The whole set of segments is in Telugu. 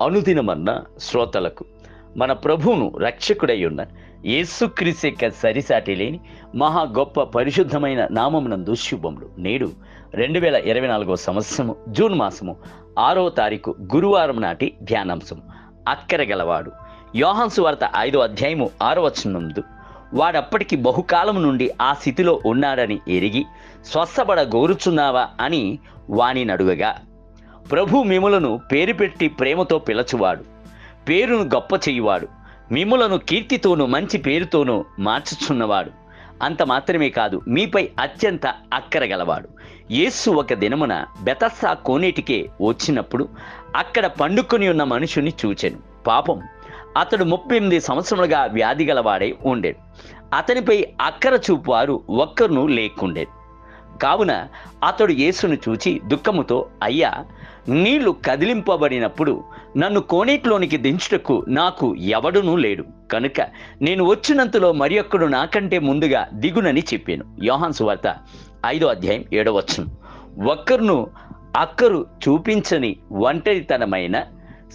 అనుదినమన్న శ్రోతలకు మన ప్రభువును రక్షకుడై ఉన్న యేసుక్రీస్తు యొక్క సరిసాటి లేని మహా గొప్ప పరిశుద్ధమైన నామమునందు శుభములు. నేడు 2024 సంవత్సరము జూన్ మాసము 6వ తారీఖు గురువారం నాటి ధ్యానాంశం. అక్కరగలవాడు. యోహాను సువార్త 5వ అధ్యాయము 6వ వచనమునందు, వాడప్పటికి బహుకాలం నుండి ఆ స్థితిలో ఉన్నాడని ఎరిగి స్వస్థపడ గోరుచున్నావా అని వానిని అడుగగా, ప్రభు మిమ్ములను పేరు పెట్టి ప్రేమతో పిలచువాడు, పేరును గొప్ప చేయువాడు, మిమ్ములను కీర్తితోనూ మంచి పేరుతోనూ మార్చుచున్నవాడు, అంత మాత్రమే కాదు, మీపై అత్యంత అక్కరగలవాడు. యేసు ఒక దినమున బెతస్దా కోనేటికే వచ్చినప్పుడు అక్కడ పండుకొని ఉన్న మనుషుని చూచెను. పాపం, అతడు 38 సంవత్సరములుగా వ్యాధి గలవాడై ఉండేడు. అతనిపై అక్కర చూపువారు ఒక్కరును లేకుండేది. కావున అతడు యేసును చూచి దుఃఖముతో, అయ్యా, నీళ్లు కదిలింపబడినప్పుడు నన్ను కోనేటిలోనికి దించుటకు నాకు ఎవడునూ లేడు, కనుక నేను వచ్చినంతలో మరి ఒక్కడు నాకంటే ముందుగా దిగునని చెప్పాను. యోహాను సువార్త 5వ అధ్యాయం 7వ వచనం. ఒక్కరును అక్కరు చూపించని ఒంటరితనమైన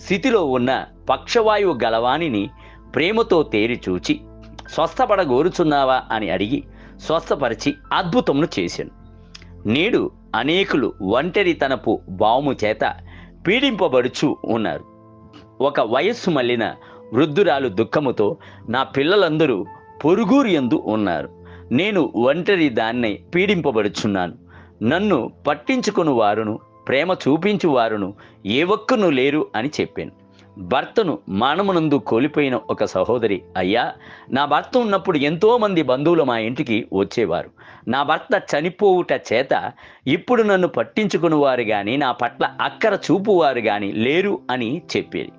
స్థితిలో ఉన్న పక్షవాయువు గలవానిని ప్రేమతో తేరి చూచి, స్వస్థపడగోరుచున్నావా అని అడిగి స్వస్థపరిచి అద్భుతమును చేశాను. నేడు అనేకులు ఒంటరితనపు భావము చేత పీడింపబడుచు ఉన్నారు. ఒక వయస్సు మళ్ళిన వృద్ధురాలు దుఃఖముతో, నా పిల్లలందరూ పొరుగురు యందు ఉన్నారు, నేను ఒంటరి దాన్నై పీడింపబడుచున్నాను, నన్ను పట్టించుకుని వారును ప్రేమ చూపించు వారును ఏ ఒక్కరు లేరు అని చెప్పాను. భర్తను మరణమునందు కోల్పోయిన ఒక సహోదరి, అయ్యా, నా భర్త ఉన్నప్పుడు ఎంతోమంది బంధువులు మా ఇంటికి వచ్చేవారు. నా భర్త చనిపోవుట చేత ఇప్పుడు నన్ను పట్టించుకుని వారు కానీ నా పట్ల అక్కర చూపువారు కానీ లేరు అని చెప్పేది.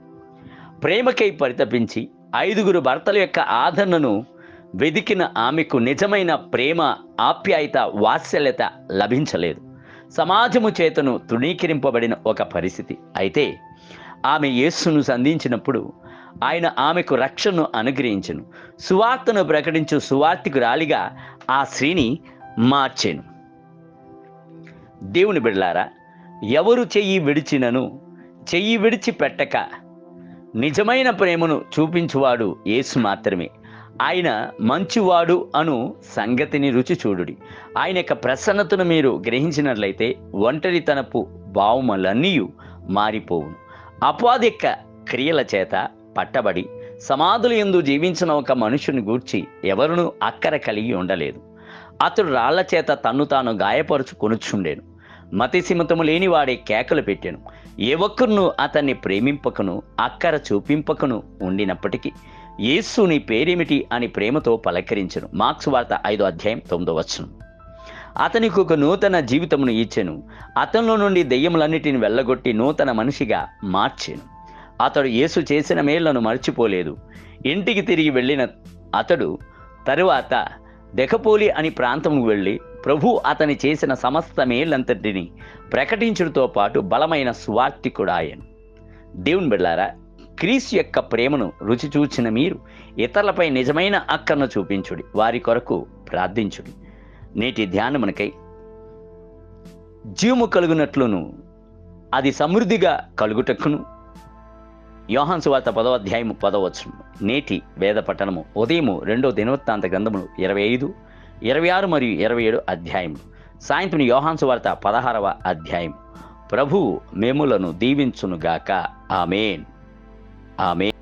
ప్రేమకై పరితపించి 5 భర్తల యొక్క ఆదరణను వెదికిన ఆమెకు నిజమైన ప్రేమ, ఆప్యాయత, వాత్సల్యత లభించలేదు. సమాజము చేతను తృణీకరింపబడిన ఒక పరిస్థితి. అయితే ఆమె యేసును సంధించినప్పుడు ఆయన ఆమెకు రక్షణను అనుగ్రహించెను. సువార్తను ప్రకటించు సువార్తికురాలిగా ఆ స్త్రీని మార్చెను. దేవుని బిడ్డలారా, ఎవరు చెయ్యి విడిచినను చెయ్యి విడిచి పెట్టక నిజమైన ప్రేమను చూపించువాడు యేసు మాత్రమే. ఆయన మంచివాడు అను సంగతిని రుచి చూడుడి. ఆయన యొక్క ప్రసన్నతను మీరు గ్రహించినట్లయితే ఒంటరితనపు భావములన్నీ మారిపోవును. అపవాది యొక్క క్రియల చేత పట్టబడి సమాధుల యందు జీవించిన ఒక మనుషుని గూర్చి ఎవరునూ అక్కర కలిగి ఉండలేదు. అతడు రాళ్ల చేత తన్ను తాను గాయపరుచుకొనుచుండెను. మతిసిమతము లేని వాడే కేకలు పెట్టాను. ఏ ఒక్కరును అతన్ని ప్రేమింపకను అక్కర చూపింపకను ఉండినప్పటికీ యేసు నీ పేరేమిటి అని ప్రేమతో పలకరించెను. మార్కు సువార్త 5వ అధ్యాయం 9వ వచనం. అతనికి ఒక నూతన జీవితమును ఇచ్చెను. అతనిలో నుండి దెయ్యములన్నిటిని వెళ్ళగొట్టి నూతన మనిషిగా మార్చెను. అతడు యేసు చేసిన మేళ్లను మర్చిపోలేదు. ఇంటికి తిరిగి వెళ్ళిన అతడు తరువాత దెకపోలి అని ప్రాంతముకు వెళ్ళి ప్రభు అతని చేసిన సమస్త మేళ్ళంతటిని ప్రకటించుడితో పాటు బలమైన సువార్తికుడాయను. దేవుని బిడ్డలారా, క్రీస్తు యొక్క ప్రేమను రుచి చూచిన మీరు ఇతరులపై నిజమైన అక్కరను చూపించుడి, వారి కొరకు ప్రార్థించుడి. నేటి ధ్యానమునకై జీవము కలుగునట్లును అది సమృద్ధిగా కలుగుటకును యోహాను సువార్త 10వ అధ్యాయము 10వ వచనం. నేటి వేద పట్టణము ఉదయము 2వ దినవృత్తాంత గ్రంథములు 25, 26 మరియు 27 అధ్యాయములు. సాయంత్రం యోహాను సువార్త 16వ అధ్యాయం. ప్రభువు మిమ్ములను దీవించునుగాక. ఆమేన్. ఆమేన్.